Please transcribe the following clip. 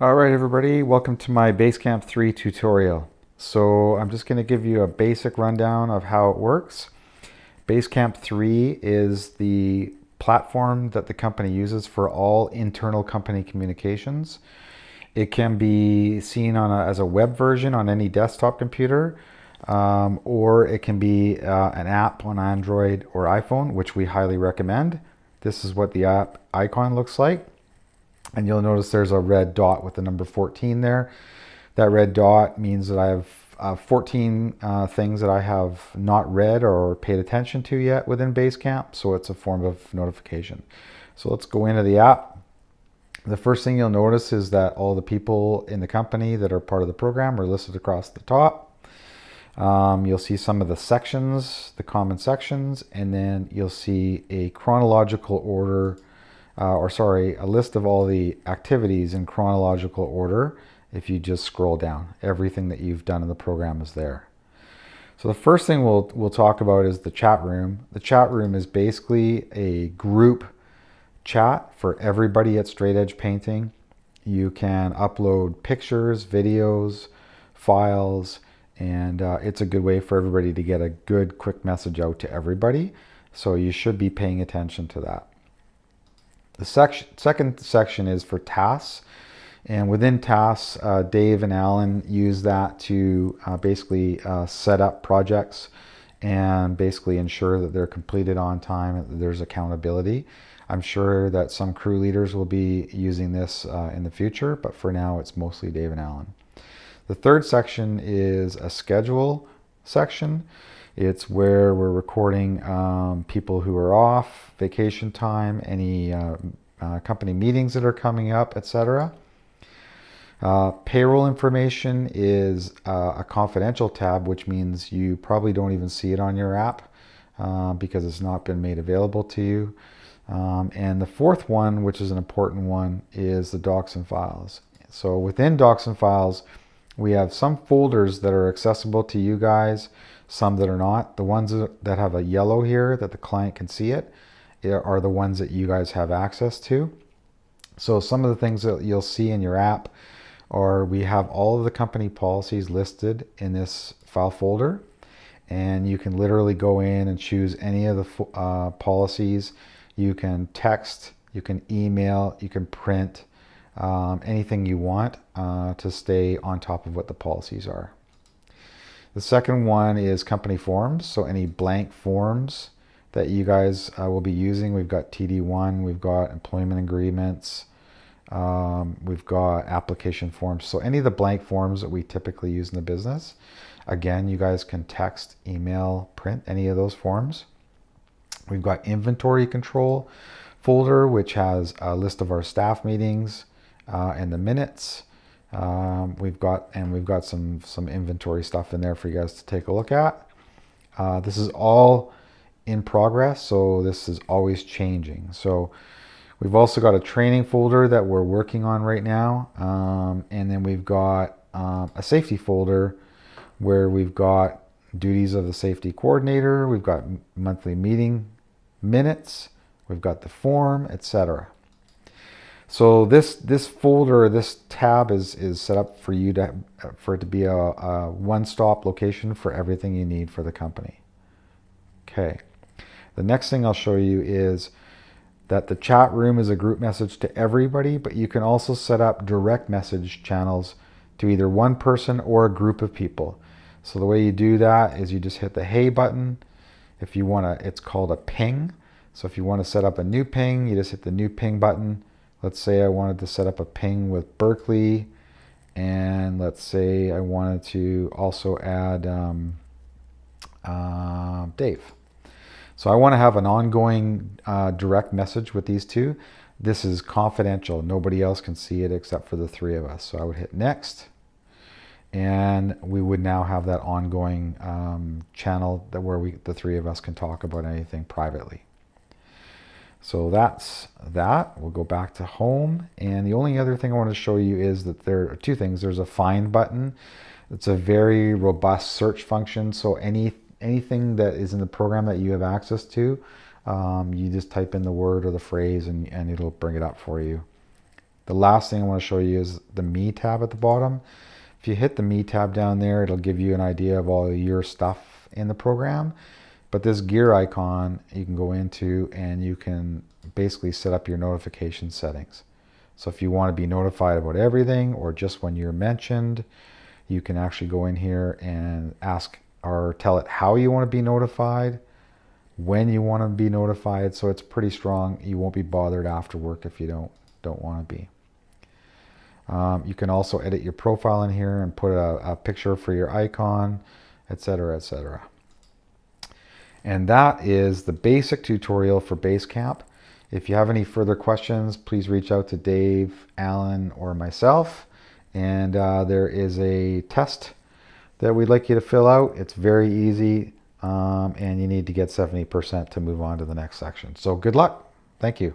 All right, everybody, welcome to my Basecamp 3 tutorial. So I'm just going to give you a basic rundown of how it works. Basecamp 3 is the platform that the company uses for all internal company communications. It can be seen as a web version on any desktop computer, or it can be an app on Android or iPhone, which we highly recommend. This is what the app icon looks like. And you'll notice there's a red dot with the number 14 there. That red dot means that I have 14 things that I have not read or paid attention to yet within Basecamp, so it's a form of notification. So let's go into the app. The first thing you'll notice is that all the people in the company that are part of the program are listed across the top. You'll see some of the sections, the common sections, and then you'll see a chronological order a list of all the activities in chronological order. If you just scroll down, everything that you've done in the program is there. So the first thing we'll talk about is the chat room. The chat room is basically a group chat for everybody at Straight Edge Painting. You can upload pictures, videos, files, and it's a good way for everybody to get a good quick message out to everybody. So you should be paying attention to that. The second section is for tasks, and within tasks, Dave and Alan use that to basically set up projects and basically ensure that they're completed on time and that there's accountability. I'm sure that some crew leaders will be using this in the future, but for now it's mostly Dave and Alan. The third section is a schedule section. It's where we're recording people who are off, vacation time, any company meetings that are coming up, etc. Payroll information is a confidential tab, which means you probably don't even see it on your app because it's not been made available to you. And the fourth one, which is an important one, is the docs and files. So within docs and files, we have some folders that are accessible to you guys, some that are not. The ones that have a yellow here that the client can see it are the ones that you guys have access to. So some of the things that you'll see in your app are we have all of the company policies listed in this file folder, and you can literally go in and choose any of the policies. You can text, you can email, you can print, anything you want to stay on top of what the policies are. The second one is company forms. So any blank forms that you guys will be using. We've got TD1, we've got employment agreements, we've got application forms. So any of the blank forms that we typically use in the business, again, you guys can text, email, print any of those forms. We've got inventory control folder, which has a list of our staff meetings and the minutes. We've got some inventory stuff in there for you guys to take a look at. This is all in progress, so this is always changing. So we've also got a training folder that we're working on right now, and then we've got a safety folder where we've got duties of the safety coordinator, we've got monthly meeting minutes, we've got the form, etc. So this folder, this tab is set up for you for it to be a one-stop location for everything you need for the company. Okay. The next thing I'll show you is that the chat room is a group message to everybody, but you can also set up direct message channels to either one person or a group of people. So the way you do that is you just hit the hey button. If you want to, it's called a ping. So if you want to set up a new ping, you just hit the new ping button. Let's say I wanted to set up a ping with Berkeley, and let's say I wanted to also add Dave. So I want to have an ongoing direct message with these two. This is confidential. Nobody else can see it except for the three of us. So I would hit next, and we would now have that ongoing channel where the three of us can talk about anything privately. So that's that. We'll go back to home. And the only other thing I want to show you is that there are two things. There's a find button. It's a very robust search function. So anything that is in the program that you have access to, you just type in the word or the phrase and it'll bring it up for you. The last thing I want to show you is the Me tab at the bottom. If you hit the Me tab down there, it'll give you an idea of all your stuff in the program. But this gear icon you can go into and you can basically set up your notification settings. So if you want to be notified about everything or just when you're mentioned, you can actually go in here and ask or tell it how you want to be notified, when you want to be notified. So it's pretty strong. You won't be bothered after work if you don't want to be. You can also edit your profile in here and put a picture for your icon, etc., etc. And that is the basic tutorial for Basecamp. If you have any further questions, please reach out to Dave, Alan, or myself. And there is a test that we'd like you to fill out. It's very easy, and you need to get 70% to move on to the next section. So good luck. Thank you.